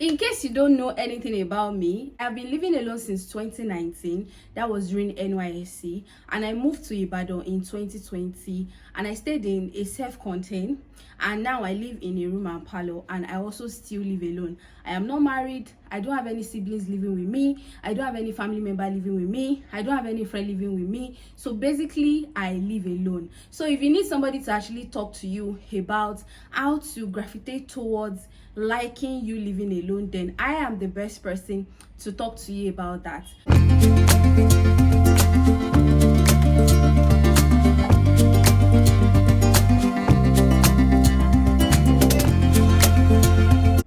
In case you don't know anything about me, I've been living alone since 2019. That was during NYSC, and I moved to Ibadan in 2020, and I stayed in a self-contained, and now I live in a room and parlor, and I also still live alone. I am not married. I don't have any siblings living with me. I don't have any family member living with me. I don't have any friend living with me. So basically, I live alone. So if you need somebody to actually talk to you about how to gravitate towards liking you living alone, then I am the best person to talk to you about that.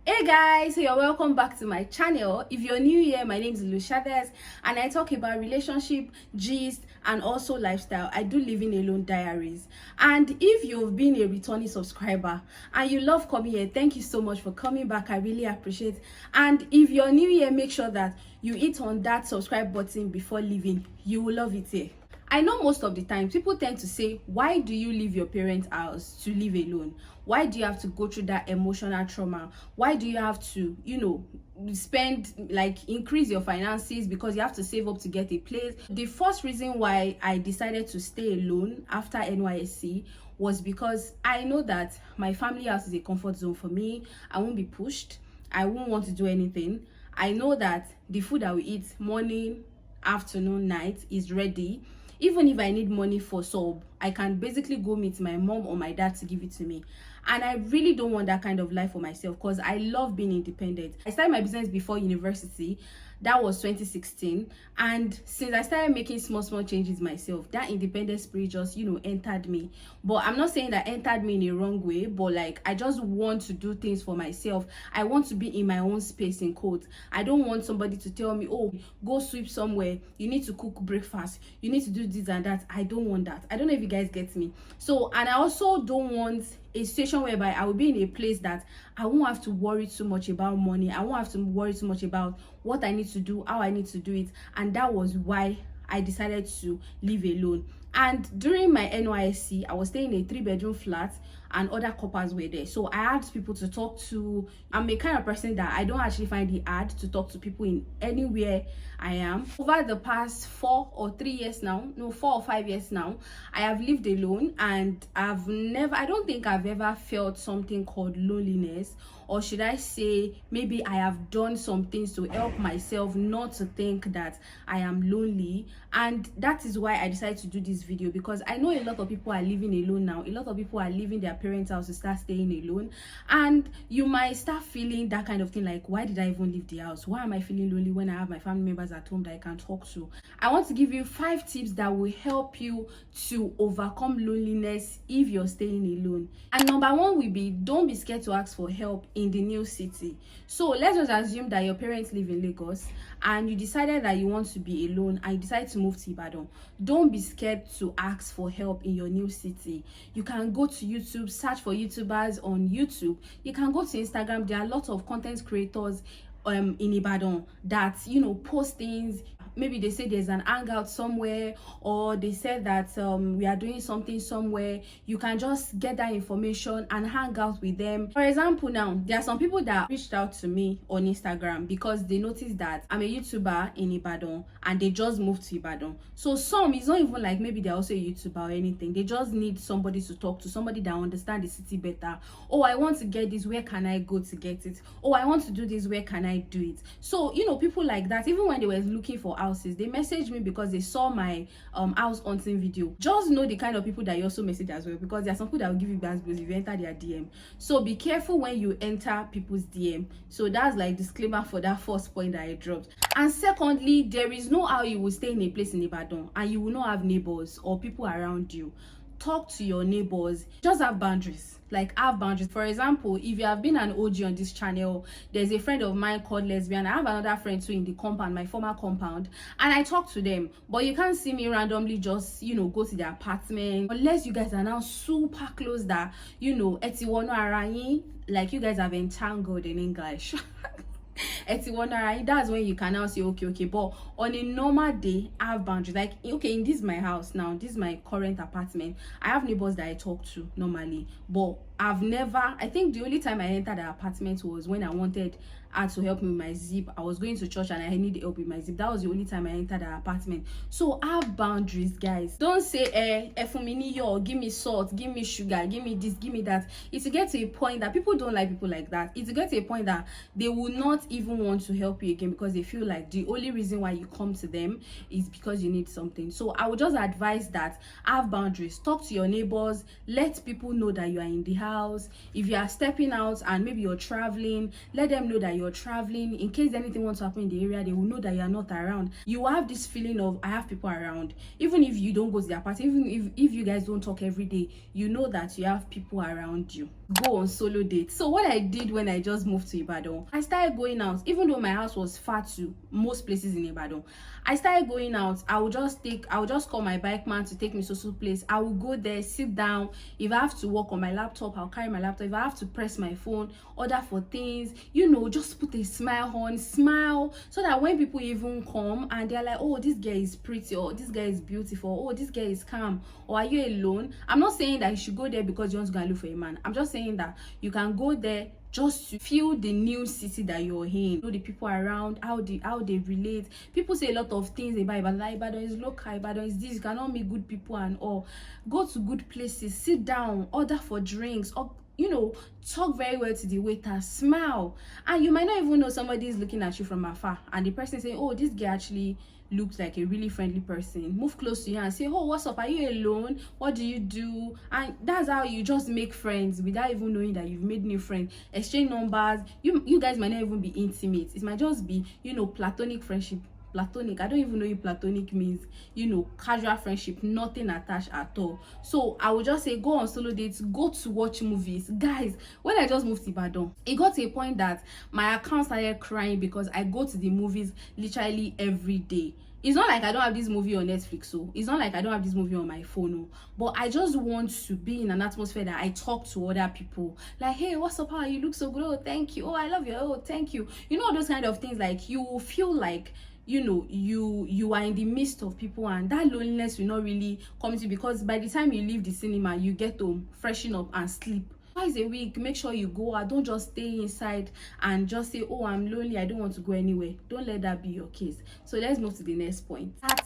Hey guys, so you're welcome back to my channel. If you're new here, my name is Lushades and I talk about relationship, gist, and also lifestyle. I do Living Alone Diaries. And if you've been a returning subscriber and you love coming here, thank you so much for coming back. I really appreciate it. And if you're new here, make sure that you hit on that subscribe button before leaving. You will love it here. I know most of the time people tend to say, why do you leave your parents' house to live alone? Why do you have to go through that emotional trauma? Why do you have to, increase your finances because you have to save up to get a place? The first reason why I decided to stay alone after NYSC was because I know that my family house is a comfort zone for me. I won't be pushed. I won't want to do anything. I know that the food I will eat morning, afternoon, night is ready. Even if I need money for sub, I can basically go meet my mom or my dad to give it to me. And I really don't want that kind of life for myself because I love being independent. I started my business before university. That was 2016. And since I started making small changes myself, that independent spirit just, entered me. But I'm not saying that entered me in a wrong way, but like I just want to do things for myself. I want to be in my own space, in quotes. I don't want somebody to tell me, oh, go sweep somewhere. You need to cook breakfast. You need to do this and that. I don't want that. I don't know if you guys get me. So, and I also don't want a situation whereby I will be in a place that I won't have to worry too much about money. I won't have to worry too much about what I need to do, how I need to do it. And that was why I decided to live alone. And during my NYSC, I was staying in a 3-bedroom flat and other couples were there. So I had people to talk to. I'm a kind of person that I don't actually find it hard to talk to people in anywhere I am. Over the past 4 or 3 years now, no, 4 or 5 years now, I have lived alone and I don't think I've ever felt something called loneliness, or should I say maybe I have done some things to help myself not to think that I am lonely. And that is why I decided to do this video, because I know a lot of people are living alone now. A lot of people are leaving their parents' house to start staying alone, and you might start feeling that kind of thing, like, why did I even leave the house? Why am I feeling lonely when I have my family members at home that I can talk to? I want to give you 5 tips that will help you to overcome loneliness if you're staying alone. And number 1 will be, don't be scared to ask for help in the new city. So let's just assume that your parents live in Lagos and you decided that you want to be alone and you decide to move to Ibadan. Don't be scared to ask for help in your new city. You can go to YouTube, search for YouTubers on YouTube. You can go to Instagram. There are a lot of content creators in Ibadan that post things. Maybe they say there's an hangout somewhere, or they said that we are doing something somewhere. You can just get that information and hang out with them. For example, now there are some people that reached out to me on Instagram because they noticed that I'm a YouTuber in Ibadan and they just moved to Ibadan. So some, it's not even like maybe they're also a YouTuber or anything. They just need somebody to talk to, somebody that understands the city better. Oh, I want to get this, where can I go to get it? Oh, I want to do this, where can I do it? So people like that, even when they were looking for houses, they messaged me because they saw my house hunting video. Just know the kind of people that you also message as well, because there are some people that will give you bad buzz if you enter their DM. So be careful when you enter people's DM. So that's like disclaimer for that first point that I dropped. And secondly, there is no how you will stay in a place in Ibadan and you will not have neighbors or people around you. Talk to your neighbors. Just have boundaries. Like, have boundaries. For example, if you have been an OG on this channel, there's a friend of mine called Lesbian. I have another friend too in the compound, my former compound, and I talk to them. But you can't see me randomly just go to their apartment unless you guys are now super close that etiwono arayin, like you guys have entangled in English. that's when you can now say okay. But on a normal day, I have boundaries. Like, okay, in this my house now, this is my current apartment, I have neighbors that I talk to normally, but I think the only time I entered the apartment was when I wanted her to help me with my zip. I was going to church and I needed help with my zip. That was the only time I entered the apartment. So I have boundaries, guys. Don't say for me, give me salt, give me sugar, give me this, give me that. It's to get to a point that people don't like people like that. It's to get to a point that they will not even want to help you again, because they feel like the only reason why you come to them is because you need something. So I would just advise that have boundaries. Talk to your neighbors, let people know that you are in the house. If you are stepping out and maybe you're traveling, let them know that you're traveling. In case anything wants to happen in the area, they will know that you are not around. You have this feeling of, I have people around. Even if you don't go to their party, even if you guys don't talk every day, you know that you have people around you. Go on solo dates. So what I did when I just moved to Ibadan, I started going out. Even though my house was far to most places in Ibadan, I started going out. I would just call my bike man to take me to some place. I will go there, sit down. If I have to work on my laptop, I'll carry my laptop. If I have to press my phone, order for things, just put a smile, so that when people even come and they're like, oh, this guy is pretty, or this guy is beautiful, oh, this guy is calm, or are you alone? I'm not saying that you should go there because you want to go and look for a man. I'm just saying that you can go there just to feel the new city that you're in, know the people around, how they relate. People say a lot of things about Ibadan. Ibadan is local, Ibadan is this, you cannot meet good people and all. Go to good places, sit down, order for drinks, or talk very well to the waiter, smile. And you might not even know somebody is looking at you from afar, and the person saying, oh, this guy actually looks like a really friendly person. Move close to you and say, oh, what's up, are you alone, what do you do? And that's how you just make friends without even knowing that you've made new friends. Exchange numbers. You guys might not even be intimate. It might just be platonic friendship. Platonic, I don't even know if platonic means casual friendship, nothing attached at all. So I would just say, go on solo dates, go to watch movies. Guys, when I just moved to Ibadan, it got to a point that my account started crying because I go to the movies literally every day. It's not like I don't have this movie on Netflix, so it's not like I don't have this movie on my phone, but I just want to be in an atmosphere that I talk to other people. Like, hey, what's up? How you look so good? Oh, thank you. Oh, I love you. Oh, thank you. Those kind of things. Like, you will feel like you are in the midst of people, and that loneliness will not really come to you, because by the time you leave the cinema, you get home, freshen up and sleep. Twice a week, make sure you go out. Don't just stay inside and just say, oh, I'm lonely, I don't want to go anywhere. Don't let that be your case. So let's move to the next point. Start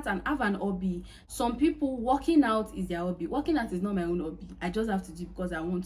and have an hobby. Some people, working out is their hobby. Working out is not my own hobby. I just have to do it because I want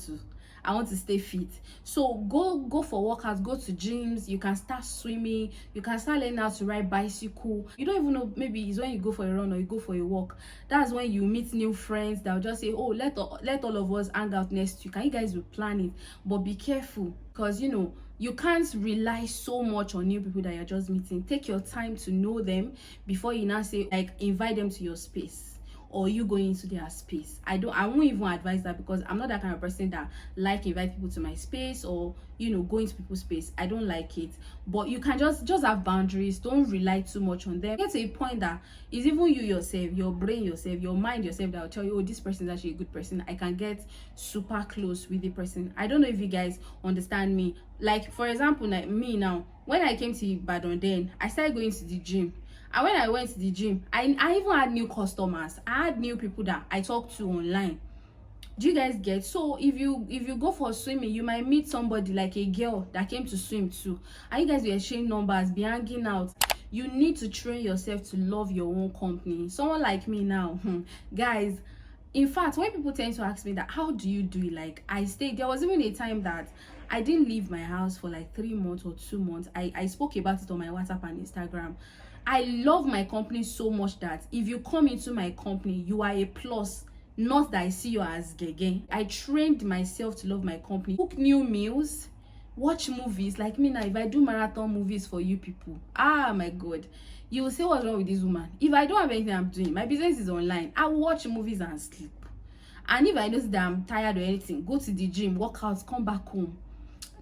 to stay fit. So go for workouts, go to gyms. You can start swimming, you can start learning how to ride bicycle. You don't even know, maybe it's when you go for a run or you go for a walk, that's when you meet new friends that will just say, oh, let all of us hang out next week. Can you guys will plan it? But be careful, because you can't rely so much on new people that you're just meeting. Take your time to know them before you now say, like, invite them to your space, or you going into their space. I won't even advise that, because I'm not that kind of person that like invite people to my space or go into people's space. I don't like it. But you can just have boundaries. Don't rely too much on them. Get to a point that it's even you yourself, your brain yourself, your mind yourself, that will tell you, oh, this person is actually a good person. I can get super close with the person. I don't know if you guys understand me. Like, for example, like me now, when I came to Ibadan, then I started going to the gym. And when I went to the gym, I even had new customers. I had new people that I talked to online. Do you guys get? So if you go for swimming, you might meet somebody, like a girl that came to swim too, and you guys will exchange numbers, be hanging out. You need to train yourself to love your own company. Someone like me now, guys, in fact, when people tend to ask me that, how do you do it? Like, there was even a time that I didn't leave my house for like 3 months or 2 months. I spoke about it on my WhatsApp and Instagram. I love my company so much that if you come into my company, you are a plus. Not that I see you as gege. I trained myself to love my company. Cook new meals, watch movies. Like me now, if I do marathon movies for you people, my God, you will say, what's wrong with this woman? If I don't have anything I'm doing, my business is online, I watch movies and sleep. And if I notice that I'm tired or anything, go to the gym, work out, come back home.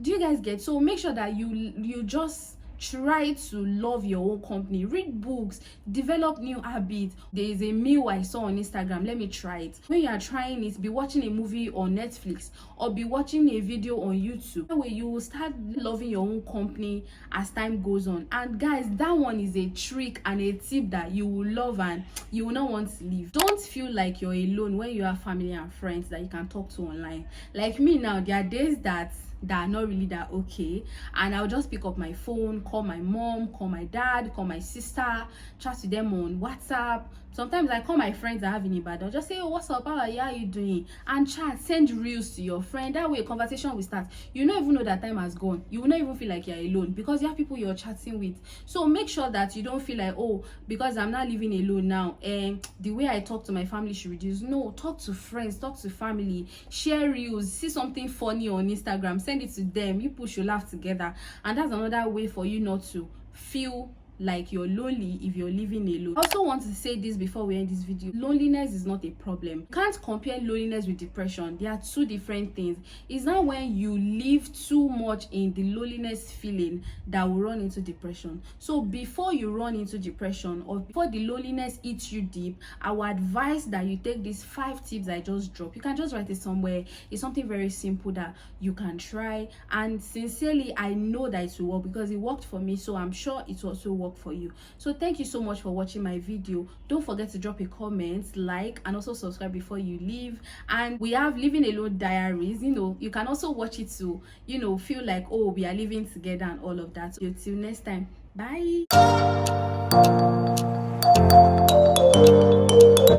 Do you guys get? So make sure that you just try to love your own company. Read books, develop new habits. There is a meal I saw on Instagram, let me try it. When you are trying it, be watching a movie on Netflix or be watching a video on YouTube. That way you will start loving your own company as time goes on. And guys, that one is a trick and a tip that you will love and you will not want to leave. Don't feel like you're alone when you have family and friends that you can talk to online. Like me now, there are days that are not really that okay, and I'll just pick up my phone, call my mom, call my dad, call my sister, chat to them on WhatsApp. Sometimes I call my friends I have in Ibadan. I'll just say, oh, what's up, how are you doing, and chat, send reels to your friend. That way a conversation will start. You don't even know that time has gone. You will not even feel like you're alone because you have people you're chatting with. So make sure that you don't feel like, oh, because I'm not living alone now, and the way I talk to my family should reduce. No, talk to friends, talk to family, share reels, see something funny on Instagram, send it to them. You people should laugh together, and that's another way for you not to feel like you're lonely if you're living alone. I also want to say this before we end this video. Loneliness is not a problem. You can't compare loneliness with depression. They are two different things. It's not when you live too much in the loneliness feeling that will run into depression. So before you run into depression or before the loneliness eats you deep, I would advise that you take these 5 tips I just dropped. You can just write it somewhere. It's something very simple that you can try, and sincerely I know that it will work because it worked for me, so I'm sure it will also work for you. So thank you so much for watching my video. Don't forget to drop a comment, like, and also subscribe before you leave. And we have Living Alone Diaries. You can also watch it to feel like, oh, we are living together and all of that. So till next time, bye.